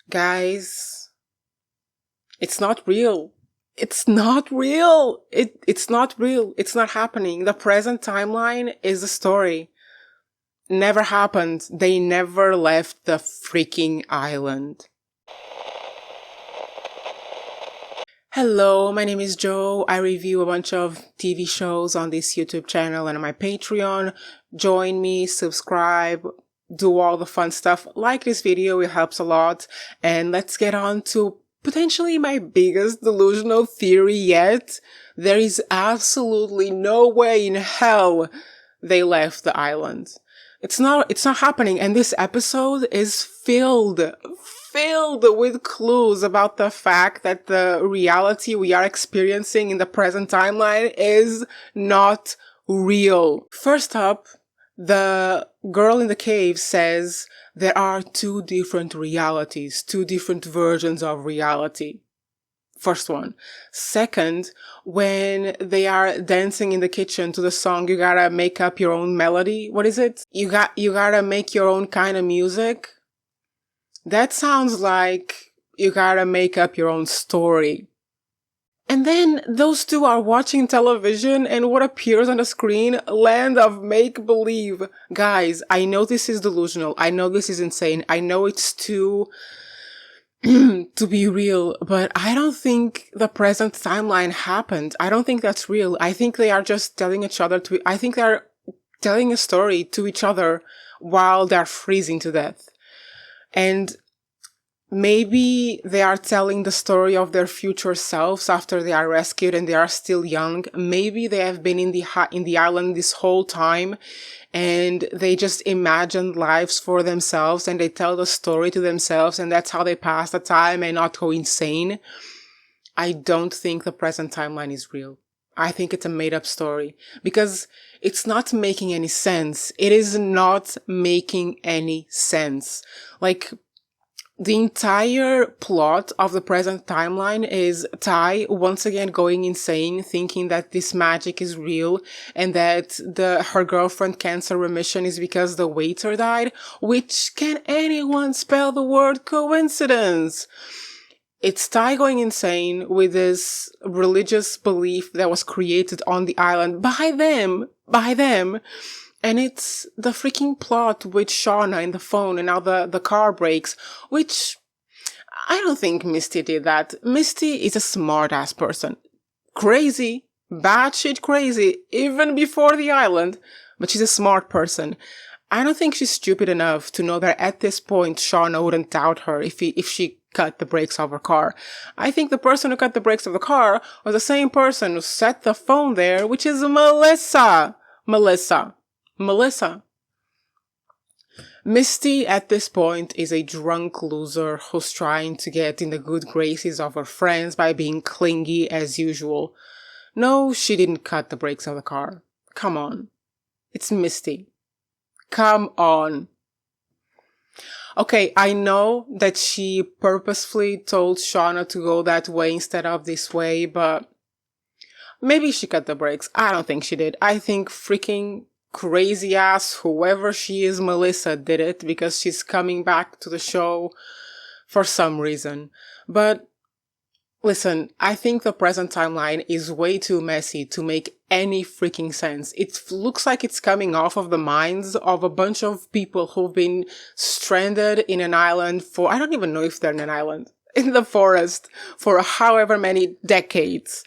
Guys, it's not real. It's not real. It's not real. It's not happening. The present timeline is a story. Never happened. They never left the freaking island. Hello, my name is Joe. I review a bunch of TV shows on this YouTube channel and on my Patreon. Join me, subscribe, do all the fun stuff. Like this video, it helps a lot. And let's get on to potentially my biggest delusional theory yet. There is absolutely no way in hell they left the island. It's not happening. And this episode is filled with clues about the fact that the reality we are experiencing in the present timeline is not real. First up, the girl in the cave says there are two different realities, two different versions of reality. First one. Second, when they are dancing in the kitchen to the song, you gotta make up your own melody. What is it? You gotta make your own kind of music. That sounds like you gotta make up your own story. And then those two are watching television and what appears on the screen, land of make-believe. Guys, I know this is delusional. I know this is insane. I know it's too to be real, but I don't think the present timeline happened. I don't think that's real. I think they are just telling each other I think they're telling a story to each other while they're freezing to death. And maybe they are telling the story of their future selves after they are rescued and they are still young. Maybe they have been in the island this whole time and they just imagined lives for themselves and they tell the story to themselves and that's how they pass the time and not go insane. I don't think the present timeline is real. I think it's a made-up story because it's not making any sense. It is not making any sense. Like, the entire plot of the present timeline is Ty once again going insane, thinking that this magic is real and that her girlfriend cancer remission is because the waiter died. Which, can anyone spell the word coincidence? It's Ty going insane with this religious belief that was created on the island by them. And it's the freaking plot with Shauna in the phone and now the car breaks, which I don't think Misty did that. Misty is a smart ass person. Crazy, batshit crazy, even before the island, but she's a smart person. I don't think she's stupid enough to know that at this point Shauna wouldn't doubt her if she cut the brakes of her car. I think the person who cut the brakes of the car was the same person who set the phone there, which is Melissa. Misty at this point is a drunk loser who's trying to get in the good graces of her friends by being clingy as usual. No, she didn't cut the brakes of the car. Come on. It's Misty. Come on. Okay, I know that she purposefully told Shauna to go that way instead of this way, but maybe she cut the brakes. I don't think she did. I think freaking crazy ass whoever she is, Melissa, did it because she's coming back to the show for some reason. But listen, I think the present timeline is way too messy to make any freaking sense. It looks like it's coming off of the minds of a bunch of people who've been stranded in an island for, I don't even know if they're in an island, in the forest for however many decades.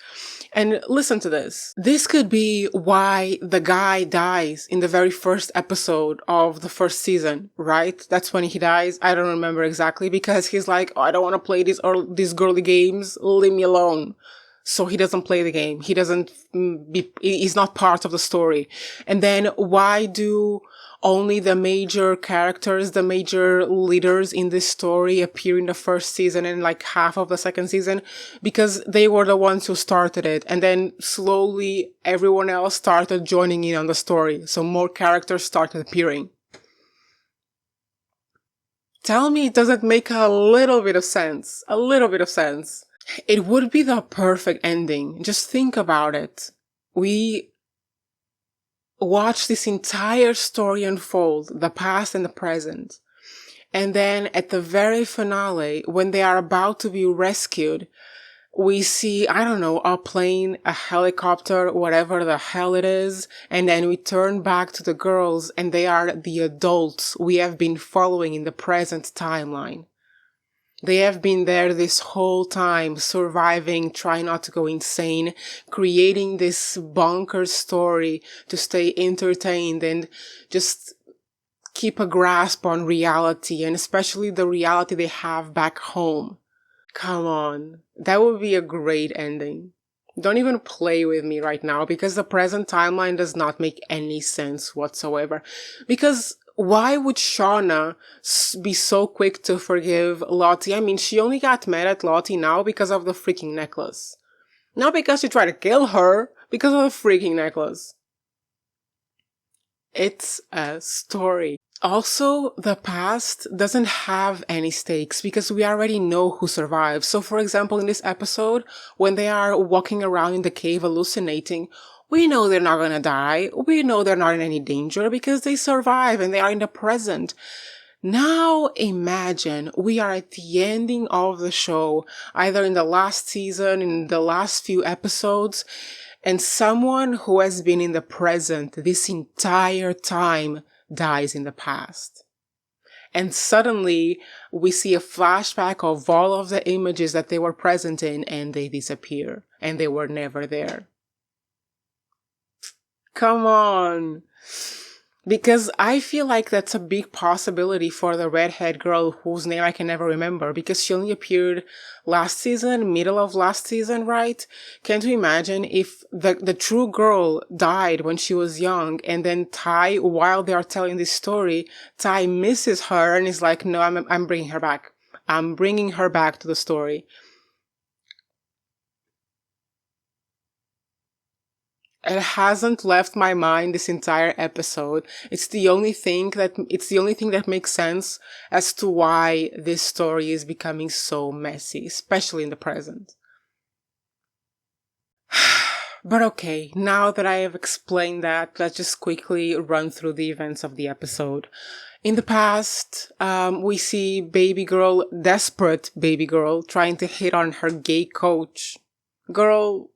And listen to this. This could be why the guy dies in the very first episode of the first season, right? That's when he dies. I don't remember exactly because he's like, oh, I don't want to play these girly games. Leave me alone. So he doesn't play the game. He's not part of the story. And then why do only the major characters, the major leaders in this story appear in the first season and like half of the second season? Because they were the ones who started it. And then slowly everyone else started joining in on the story. So more characters started appearing. Tell me, does it make a little bit of sense? A little bit of sense. It would be the perfect ending. Just think about it. We watch this entire story unfold, the past and the present. And then at the very finale, when they are about to be rescued, we see, I don't know, a plane, a helicopter, whatever the hell it is. And then we turn back to the girls and they are the adults we have been following in the present timeline. They have been there this whole time, surviving, trying not to go insane, creating this bonkers story to stay entertained and just keep a grasp on reality, and especially the reality they have back home. Come on, that would be a great ending. Don't even play with me right now, because the present timeline does not make any sense whatsoever. Because why would Shauna be so quick to forgive Lottie? I mean, she only got mad at Lottie now because of the freaking necklace. Not because she tried to kill her, because of the freaking necklace. It's a story. Also, the past doesn't have any stakes because we already know who survives. So, for example, in this episode, when they are walking around in the cave hallucinating, we know they're not gonna die. We know they're not in any danger because they survive and they are in the present. Now imagine we are at the ending of the show, either in the last season, in the last few episodes, and someone who has been in the present this entire time dies in the past. And suddenly we see a flashback of all of the images that they were present in and they disappear and they were never there. Come on. Because I feel like that's a big possibility for the redhead girl whose name I can never remember, because she only appeared last season, middle of last season, right? Can't you imagine if the true girl died when she was young and then Ty, while they are telling this story, Ty misses her and is like, no, I'm bringing her back. I'm bringing her back to the story. It hasn't left my mind this entire episode. It's the only thing that makes sense as to why this story is becoming so messy, especially in the present. But okay, now that I have explained that, let's just quickly run through the events of the episode. In the past, we see desperate baby girl, trying to hit on her gay coach. Girl,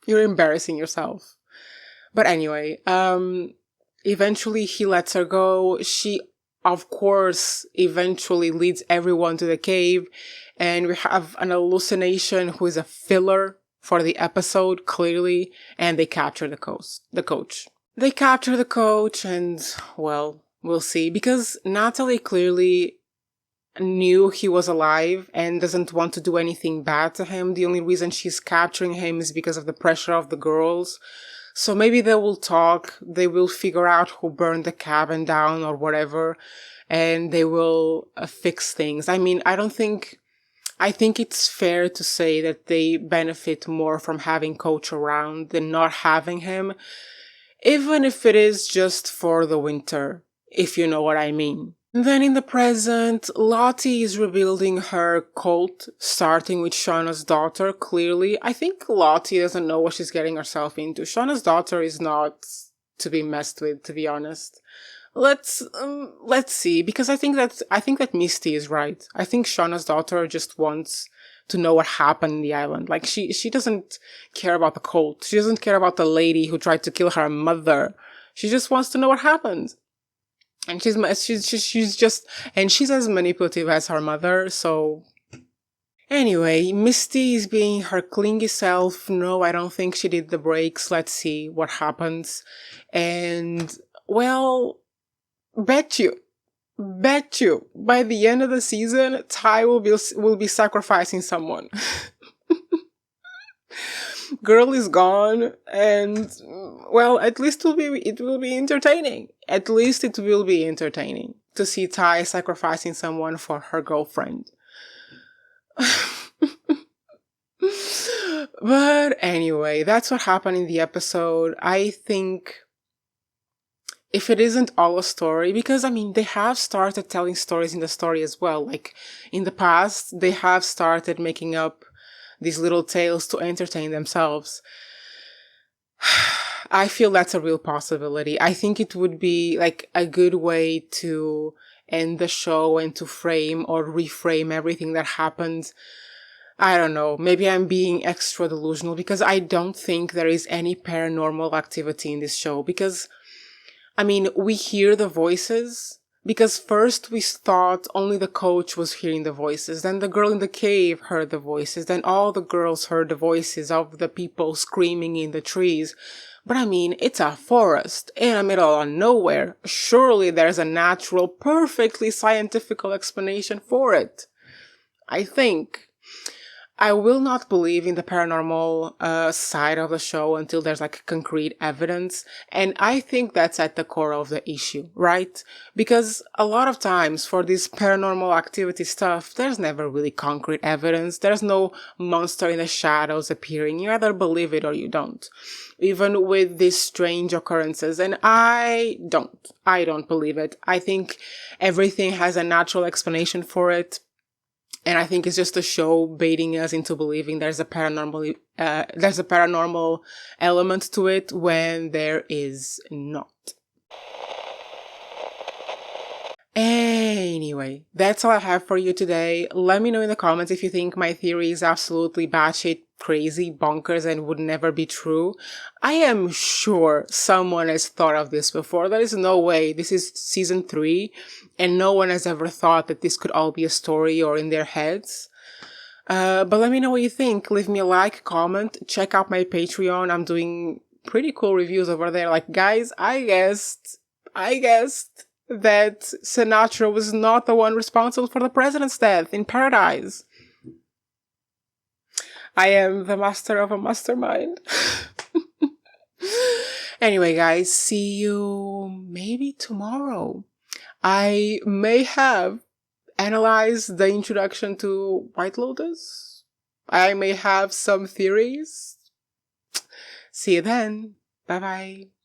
you're embarrassing yourself. But anyway, eventually he lets her go. She, of course, eventually leads everyone to the cave. And we have an hallucination who is a filler for the episode, clearly. And they capture the coach. They capture the coach and, well, we'll see. Because Natalie clearly knew he was alive and doesn't want to do anything bad to him. The only reason she's capturing him is because of the pressure of the girls. So maybe they will talk, they will figure out who burned the cabin down or whatever, and they will fix things. I mean, I think it's fair to say that they benefit more from having Coach around than not having him, even if it is just for the winter, if you know what I mean. Then in the present, Lottie is rebuilding her cult, starting with Shauna's daughter, clearly. I think Lottie doesn't know what she's getting herself into. Shauna's daughter is not to be messed with, to be honest. Let's see, because I think that Misty is right. I think Shauna's daughter just wants to know what happened in the island. Like, she doesn't care about the cult. She doesn't care about the lady who tried to kill her mother. She just wants to know what happened. And she's as manipulative as her mother, so. Anyway, Misty is being her clingy self. No, I don't think she did the breaks. Let's see what happens. And, well, bet you, by the end of the season, Ty will be sacrificing someone. Girl is gone, and, well, at least it will be entertaining. At least it will be entertaining to see Ty sacrificing someone for her girlfriend. But anyway, that's what happened in the episode. I think if it isn't all a story, because I mean, they have started telling stories in the story as well. Like, in the past, they have started making up these little tales to entertain themselves. I feel that's a real possibility. I think it would be like a good way to end the show and to frame or reframe everything that happened. I don't know, maybe I'm being extra delusional because I don't think there is any paranormal activity in this show because, I mean, we hear the voices because first we thought only the coach was hearing the voices, then the girl in the cave heard the voices, then all the girls heard the voices of the people screaming in the trees. But I mean, it's a forest in the middle of nowhere. Surely there's a natural, perfectly scientific explanation for it. I think. I will not believe in the paranormal side of the show until there's like concrete evidence. And I think that's at the core of the issue, right? Because a lot of times for this paranormal activity stuff, there's never really concrete evidence. There's no monster in the shadows appearing. You either believe it or you don't. Even with these strange occurrences. And I don't believe it. I think everything has a natural explanation for it. And I think it's just a show baiting us into believing there's a paranormal element to it when there is not. Anyway, that's all I have for you today. Let me know in the comments if you think my theory is absolutely batshit crazy, bonkers, and would never be true. I am sure someone has thought of this before. There is no way. This is season 3, and no one has ever thought that this could all be a story or in their heads. But let me know what you think. Leave me a like, comment, check out my Patreon. I'm doing pretty cool reviews over there. Like, guys, I guessed that Sinatra was not the one responsible for the president's death in Paradise. I am the master of a mastermind. Anyway, guys, see you maybe tomorrow. I may have analyzed the introduction to White Lotus. I may have some theories. See you then. Bye-bye.